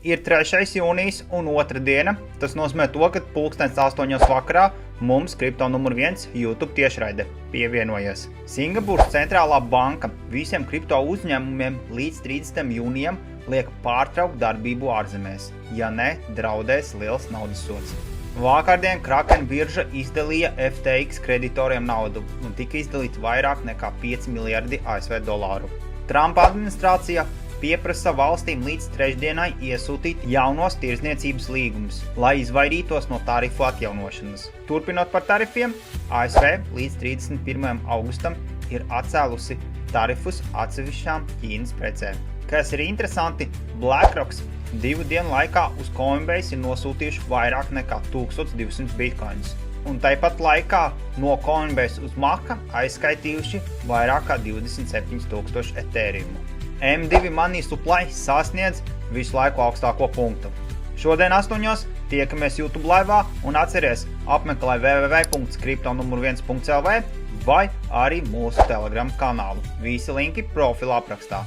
Ir 3. jūnijas un otra diena. Tas nozīmē to, ka 8:00 vakarā mums kripto numur 1 YouTube tiešraide pievienojas. Singapūras centrālā banka visiem kripto uzņēmumiem līdz 30. jūnijam liek pārtraukt darbību ārzemēs, ja ne, draudēs liels naudas sods. Vakardien Kraken birža izdalīja FTX kreditoriem naudu un tika izdalīts vairāk nekā 5 miljardi ASV dolāru. Trumpa administrācija pieprasa valstīm līdz trešdienai iesūtīt jaunos tirdzniecības līgumus, lai izvairītos no tarifu atjaunošanas. Turpinot par tarifiem, ASV līdz 31. augustam ir atcēlusi tarifus atsevišķām Ķīnas precēm. Kas ir interesanti, BlackRock 2 dienu laikā uz Coinbase ir nosūtījuši vairāk nekā 1200 bitcoinus, un tāpat laikā no Coinbase uz Maka aizskaitījuši vairāk kā 27,000 Ethereum. M2 Money Supply sasniedz visu laiku augstāko punktu. Šodien 8:00 tiekamies YouTube laivā un atceries apmeklē www.kriptonumur1.lv vai arī mūsu Telegram kanālu. Visi linki profila aprakstā.